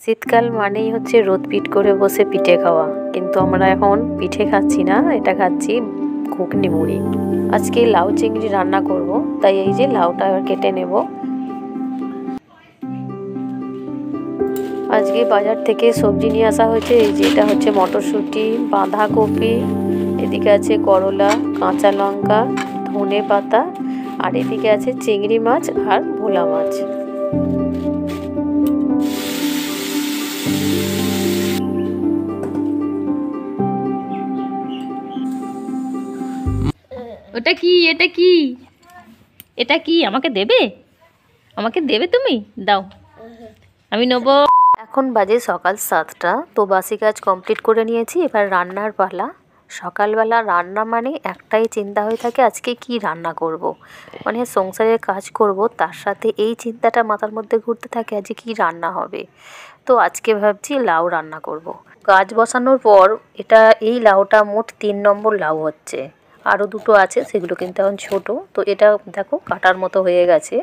শীতকাল মানেই হচ্ছে রোদ পিঠ করে বসে পিঠে খাওয়া, কিন্তু আমরা এখন পিঠে খাচ্ছি না, এটা খাচ্ছি ঘুগনি মুড়ি। আজকে লাউ চিংড়ি রান্না করব, তাই এই যে লাউটা কেটে নেব। আজকে বাজার থেকে সবজি নিয়ে আসা হয়েছে। এই যে এটা হচ্ছে মটরশুঁটি, বাঁধাকপি, এদিকে আছে করলা, কাঁচা লঙ্কা, ধনে পাতা, আর এদিকে আছে চিংড়ি মাছ আর ভোলা মাছ। ওটা কি? এটা কি? এটা কি? আমাকে দেবে? আমাকে দেবে তুমি? দাও, আমি নেব। এখন বাজে সকাল 7টা। তো বাসি কাজ কমপ্লিট করে নিয়েছি, এবার রান্নার পালা। সকালবেলা রান্না মানে একটাই চিন্তা হয়ে থাকে, আজকে কি রান্না করব। মানে সংসারের কাজ করব, তার সাথে এই চিন্তাটা মাথার মধ্যে ঘুরতে থাকে আজকে কি রান্না হবে। তো আজকে ভাবছি লাউ রান্না করব। গাছ বসানোর পর এই লাউটা মোট 3 নম্বর লাউ হচ্ছে। আরও দুটো আছে, সেগুলো কিন্তু এখন ছোট। তো এটা দেখো কাটার মতো হয়ে গেছে।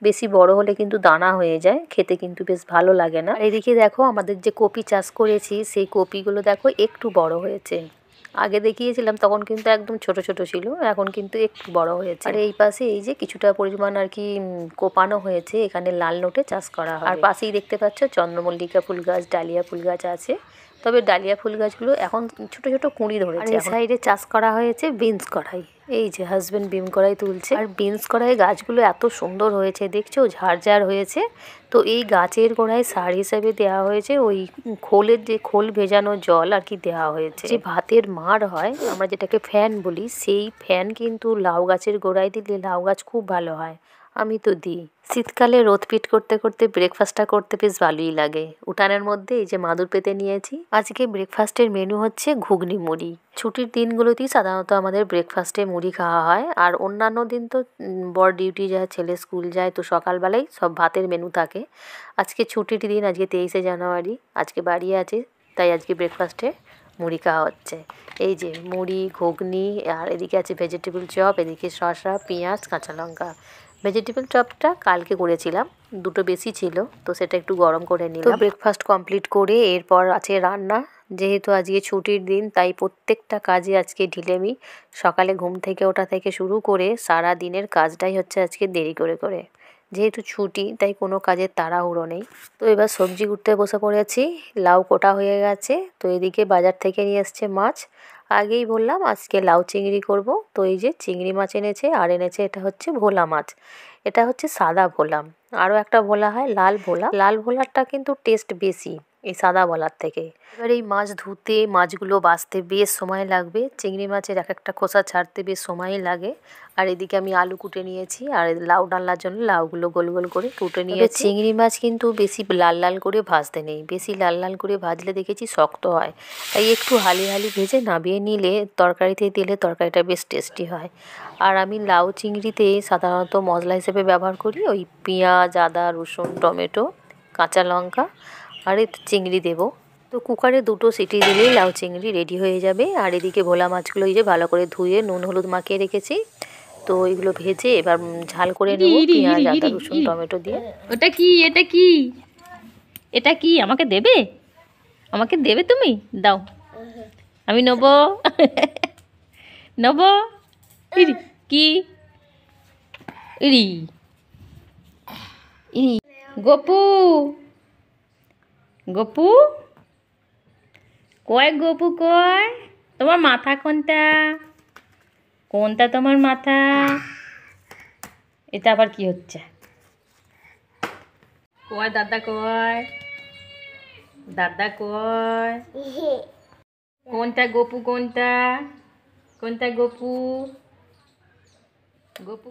বেশি বড় হলে কিন্তু দানা হয়ে যায়, খেতে কিন্তু বেশ ভালো লাগে না। আর এদিকে দেখো আমাদের যে কপি চাষ করেছি, সেই কপিগুলো দেখো একটু বড় হয়েছে। আগে দেখিয়েছিলাম তখন কিন্তু একদম ছোট ছোট ছিল, এখন কিন্তু একটু বড় হয়েছে। আর এই পাশে এই যে কিছুটা পরিমাণ আর কি কোপানো হয়েছে, এখানে লাল নোটে চাষ করা হয়। আর পাশেই দেখতে পাচ্ছ চন্দ্রমল্লিকা ফুল গাছ, ডালিয়া ফুল গাছ আছে। তবে ডালিয়া ফুল গাছগুলো এখন ছোট ছোট কুঁড়ি ধরেছে। আর এই সাইডে চাষ করা হয়েছে বিনস কড়াই। এই যে হাজবেন্ড বিন কড়াই তুলছে। আর বিনস কড়াই গাছগুলো এত সুন্দর হয়েছে, দেখছো ঝাড়ঝাড় হয়েছে। তো এই গাছের গোড়ায় সার হিসেবে দেওয়া হয়েছে ওই খোলের যে খোল ভেজানো জল আর কি দেওয়া হয়েছে। যে ভাতের মাড় হয়, আমরা যেটাকে ফ্যান বলি, সেই ফ্যান কিন্তু লাউ গাছের গোড়ায় দিলে লাউ গাছ খুব ভালো হয়। আমি তো দিই। শীতকালে রোদ পিট করতে করতে ব্রেকফাস্টটা করতে বেশ ভালোই লাগে। উঠানের মধ্যে এই যে মাদুর পেতে নিয়েছি। আজকে ব্রেকফাস্টের মেনু হচ্ছে ঘুগনি মুড়ি। ছুটির দিনগুলোতেই সাধারণত আমাদের ব্রেকফাস্টে মুড়ি খাওয়া হয়। আর অন্যান্য দিন তো বর ডিউটি যায়, ছেলে স্কুল যায়, তো সকালবেলায় সব ভাতের মেনু থাকে। আজকে ছুটির দিন, আজকে 23শে জানুয়ারি, আজকে বাড়ি আছে, তাই আজকে ব্রেকফাস্টে মুড়ি খাওয়া হচ্ছে। এই যে মুড়ি, ঘুগনি, আর এদিকে আছে ভেজিটেবল চপ, এদিকে শসা, পেঁয়াজ, কাঁচা লঙ্কা। ভেজিটেবল চপটা কালকে করেছিলাম, দুটো বেশি ছিল, তো সেটা একটু গরম করে নিলাম। তো ব্রেকফাস্ট কমপ্লিট করে এরপর আছে রান্না। যেহেতু আজকে ছুটির দিন, তাই প্রত্যেকটা কাজে আজকে ঢিলেমি। সকালে ঘুম থেকে ওঠা থেকে শুরু করে সারা দিনের কাজটাই হচ্ছে আজকে দেরি করে করে। যেহেতু ছুটি, তাই কোনো কাজের তাড়াহুড়ো নেই। তো এবার সবজি কুটতে বসে পড়েছি। লাউ কোটা হয়ে গেছে। তো এদিকে বাজার থেকে নিয়ে এসছে মাছ। আগেই বললাম আজকে লাউ চিংড়ি করব। তো এই যে চিংড়ি মাছ এনেছে, আর এনেছে এটা হচ্ছে ভোলা মাছ। এটা হচ্ছে সাদা ভোলা। আরও একটা ভোলা হয় লাল ভোলা। লাল ভোলারটা কিন্তু টেস্ট বেশি এই সাদা ভোলার থেকে। এবার এই মাছ ধুতে, মাছগুলো বাছতে বেশ সময় লাগবে। চিংড়ি মাছের এক একটা খোসা ছাড়তে বেশ সময়ই লাগে। আর এদিকে আমি আলু কুটে নিয়েছি, আর লাউ ডালনার জন্য লাউগুলো গোল গোল করে কুটে নিয়েছি। চিংড়ি মাছ কিন্তু বেশি লাল লাল করে ভাজতে নেই, বেশি লাল লাল করে ভাজলে দেখেছি শক্ত হয়। তাই একটু হালি হালি ভেজে নামিয়ে নিলে তরকারিতে দিলে তরকারিটা বেশ টেস্টি হয়। আর আমি লাউ চিংড়িতে সাধারণত মশলা হিসেবে ব্যবহার করি ওই পেঁয়াজ, আদা, রসুন, টমেটো, কাঁচা লঙ্কা, আর একটু চিংড়ি দেবো। তো কুকারে 2টো সিটি দিলেই লাউ চিংড়ি রেডি হয়ে যাবে। আর এদিকে ভোলা মাছগুলো এই যে ভালো করে ধুয়ে নুন হলুদ মাখিয়ে রেখেছি। তো এগুলো ভেজে এবার ঝাল করে নেব পেঁয়াজ, আদা, রসুন, টমেটো দিয়ে। ওটা কি? এটা কি? এটা কি? আমাকে দেবে? আমাকে দেবে তুমি? দাও, আমি নেব। নেব। ইরি কি? ইরি ইরি গপু, গপু কয়, গপু কয়? তোমার মাথা কোনটা? কোনটা তোমার মাথা? এটা আবার কি হচ্ছে? কয় দাদা, কয় দাদা, কয় কোনটা গপু? কোনটা? কোনটা গপু? গপু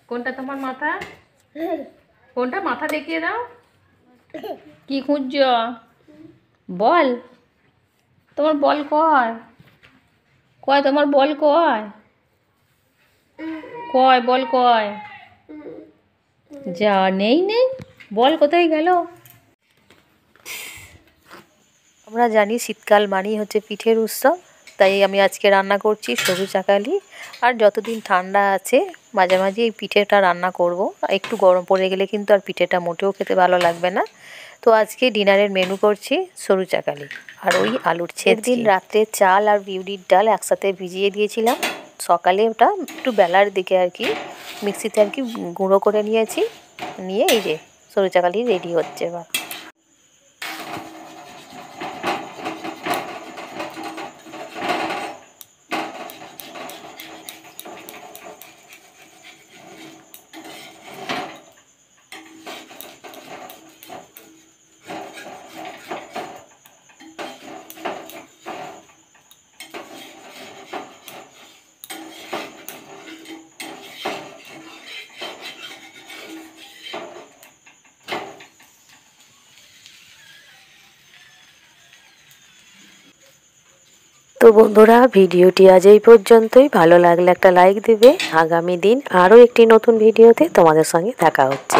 কোনটা তোমার মাথা? কোনটা মাথা দেখিয়ে দাও। কি খুঁজছ? বল, তোমার বল কয়? কয় তোমার বল কয়? কয় বল কয়? যা নেই নেই, বল কোথায় গেল? আমরা জানি শীতকাল মানেই হচ্ছে পিঠের উৎসব, তাই আমি আজকে রান্না করছি সরু চাকালি। আর যতদিন ঠান্ডা আছে মাঝে মাঝে এই পিঠেটা রান্না করব। একটু গরম পড়ে গেলে কিন্তু আর পিঠেটা মোটেও খেতে ভালো লাগবে না। তো আজকে ডিনারের মেনু করছি সরু চাকালি আর ওই আলুর ছেঁচকি। দিন রাত্রে চাল আর বিউলির ডাল একসাথে ভিজিয়ে দিয়েছিলাম, সকালে ওটা একটু বেলার দিকে আর কি মিক্সিতে আর কি গুঁড়ো করে নিয়েছি, নিয়ে এই যে সরু চাকালি রেডি হচ্ছে এবার। তো বন্ধুরা, ভিডিওটি আজ এই পর্যন্তই। ভালো লাগলে একটা লাইক দেবে। আগামী দিন আরও একটি নতুন ভিডিওতে তোমাদের সঙ্গে দেখা হচ্ছে।